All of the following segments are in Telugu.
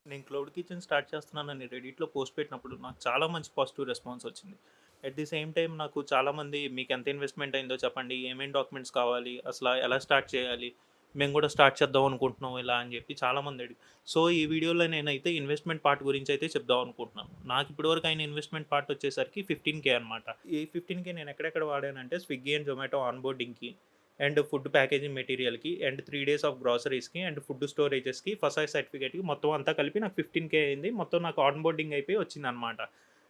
నేను క్లౌడ్ కిచెన్ స్టార్ట్ చేస్తున్నానని రెడిట్‌లో పోస్ట్ పెట్టినప్పుడు నాకు చాలా మంచి పాజిటివ్ రెస్పాన్స్ వచ్చింది. అట్ ది సేమ్ టైమ్ నాకు చాలామంది మీకెంత ఇన్వెస్ట్‌మెంట్ అయిందో చెప్పండి, ఏమేం డాక్యుమెంట్స్ కావాలి, అసల ఎలా స్టార్ట్ చేయాలి, మేము గూడా స్టార్ట్ చేద్దాం అనుకుంటున్నాం ఇలా అని జెప్పి చాలామంది సో, ఈ వీడియోలో నేనైతే ఇన్వెస్ట్‌మెంట్ పార్ట్ గురించయితే చెప్దాం అనుకుంటున్నాను. నాకు ఇప్పటివరకు అయిన ఇన్వెస్ట్‌మెంట్ పార్ట్ వచ్చేసరికి 15,000 అనమాట. ఈ 15,000 నేను ఎక్కడెక్కడ వాడానంటే స్విగ్గీ అండ్ జొమాటో ఆన్‌బోర్డింగ్‌కి అండ్ ఫుడ్ ప్యాకేజింగ్ మెటీరియల్‌కి అండ్ 3 డేస్ ఆఫ్ గ్రోసరీస్‌కి అండ్ ఫుడ్ స్టోరేజెస్‌కి, ఫసాయి సర్టిఫికేట్‌కి మొత్తం అంతా కలిపి నాకు 15,000 అయింది. మొత్తం నాకు ఆన్ బోర్డింగ్ అయిపోయి వచ్చిందనమాట.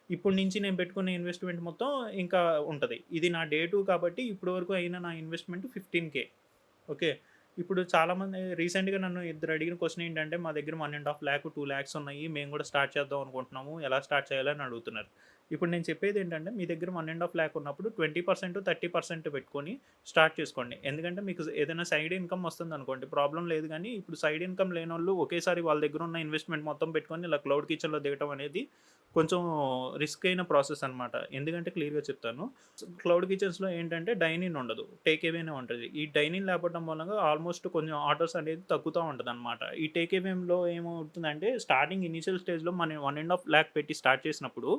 ఇప్పుడు నుంచి నేను పెట్టుకునే ఇన్వెస్ట్‌మెంట్ మొత్తం ఇంకా ఉంటది. ఇది నా డే 2 కాబట్టి ఇప్పటి వరకు అయిన నా ఇన్వెస్ట్‌మెంట్ 15,000. ఓకే. ఇప్పుడు చాలామంది రీసెంట్‌గా నన్ను ఇద్దరు అడిగిన క్వెషన్ ఏంటంటే, మా దగ్గర 1,50,000, 2,00,000 ఉన్నాయి. మేము కూడా స్టార్ట్ చేద్దాం అనుకుంటున్నాము. ఎలా స్టార్ట్ చేయాలి అని అడుగుతున్నారు. ఇప్పుడు నేను చెప్పేదేంటంటే, మీ దగ్గర 1,50,000 ఉన్నప్పుడు 20%, 30% పెట్టుకొని స్టార్ట్ చేసుకోండి. ఎందుకంటే మీకు ఏదైనా సైడ్ ఇన్‌కమ్ వస్తుందనుకోండి ప్రాబ్లమ్ లేదు గానీ, ఇప్పుడు సైడ్ ఇన్‌కమ్ లేనోళ్ళు ఒకేసారి వాళ్ళ దగ్గరున్న ఇన్వెస్ట్‌మెంట్ మొత్తం పెట్టుకొని ఇలా క్లౌడ్ కిచెన్‌లో దిగటం అనేది కొంచెం రిస్క్ అయిన ప్రాసెస్ అనమాట. ఎందుకంటే క్లియర్‌గా చెప్తాను. క్లౌడ్ కిచెన్స్‌లో ఏంటంటే డైన్ ఇన్ ఉండదు. టేక్ అవేనే ఉంటది. ఈ డైన్ ఇన్ లేకపోవడం మూలంగా ఆల్మోస్ట్ కొంచెం ఆర్డర్స్ అనేది తగ్గుతా ఉంటదనమాట. ఈ టేక్ అవేలో ఏమవుతుందంటే స్టార్టింగ్ ఇనీషియల్ స్టేజ్‌లో మనం 1,50,000 పెట్టి స్టార్ట్ చేసినప్పుడు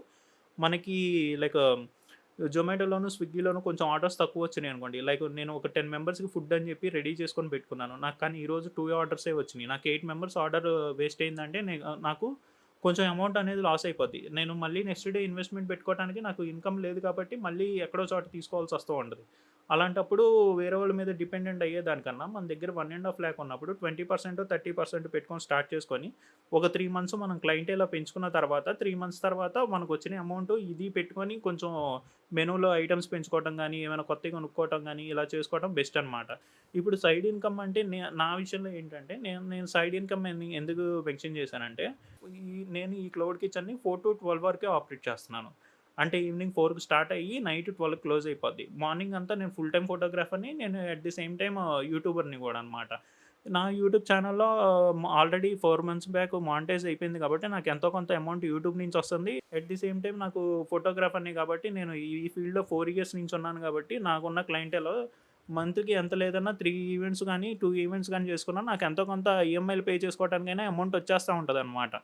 మనకి లైక్ జొమాటోలోను, స్విగ్గీలోను కొంచెం ఆర్డర్స్ తక్కువొచ్చినాయనుకోండి. లైక్ నేను ఒక 10 మెంబర్స్‌కి ఫుడ్ అని చెప్పి రెడీ చేసుకొని పెట్టుకున్నాను. నాకు కానీ ఈరోజు 2 ఆర్డర్సే వచ్చినియి. నాకు 8 మెంబర్స్ ఆర్డర్ వేస్ట్ అయిందంటే నాకు కొంచెం అమౌంట్ అనేది లాస్ అయిపోద్ది. నేను మళ్ళీ నెక్స్ట్ డే ఇన్వెస్ట్‌మెంట్ పెట్టుకోవటానికి నాకు ఇన్‌కమ్ లేదు కాబట్టి మళ్ళీ ఎక్కడో చోట తీసుకోవాల్సి వస్తూ ఉంటది. అలాంటప్పుడు వేరే వాళ్ళ మీద డిపెండెంట్ అయ్యేదానికన్నా మన దగ్గర 1,50,000 ఉన్నప్పుడు 20%, 30% పెట్టుకొని స్టార్ట్ చేసుకొని ఒక 3 మంత్స్ మనం క్లయింటేలా పెంచుకున్న తర్వాత 3 మంత్స్ తర్వాత మనకొచ్చిన అమౌంట్ ఇది పెట్టుకొని కొంచెం మెనూలో ఐటెమ్స్ పెంచుకోవటం గానీ, ఏమైనా కొత్తయి కొనుక్కోవటం గానీ, ఇలా చేసుకోవటం బెస్ట్ అనమాట. ఇప్పుడు సైడ్ ఇన్‌కమ్ అంటే నా విషయంలో ఏంటంటే నేను నేను సైడ్ ఇన్‌కమ్ ఎందుకు మెన్షన్ చేశానంటే నేను ఈ క్లౌడ్ కిచెన్‌ని 4-12 వరకే ఆపరేట్ చేస్తున్నాను. అంటే ఈవినింగ్ 4కి స్టార్ట్ అయ్యి నైట్ 12కి క్లోజ్ అయిపోద్ది. మార్నింగ్ అంతా నేను ఫుల్ టైమ్ ఫోటోగ్రాఫర్‌ని. నేను అట్ ది సేమ్ టైమ్ యూట్యూబర్‌ని గూడా అనమాట. నా యూట్యూబ్ ఛానెల్‌లో ఆల్రెడీ 4 మంత్స్ బ్యాక్ మానిటైజ్ అయిపోయింది కాబట్టి నాకు ఎంతో కొంత అమౌంట్ యూట్యూబ్ నుంచి వస్తుంది. అట్ ది సేమ్ టైమ్ నాకు ఫోటోగ్రాఫర్‌ని కాబట్టి నేను ఈ ఫీల్డ్‌లో 4 ఇయర్స్ నుంచి ఉన్నాను కాబట్టి నాకున్న క్లయింటేల్ మంత్‌కి ఎంత లేదన్నా 3 ఈవెంట్స్ గానీ, 2 ఈవెంట్స్ గానీ చేసుకున్నా నాకు ఎంతో కొంత ఈఎంఐలు పే చేసుకోవడానికైనా అమౌంట్ వచ్చేస్తా ఉంటదనమాట.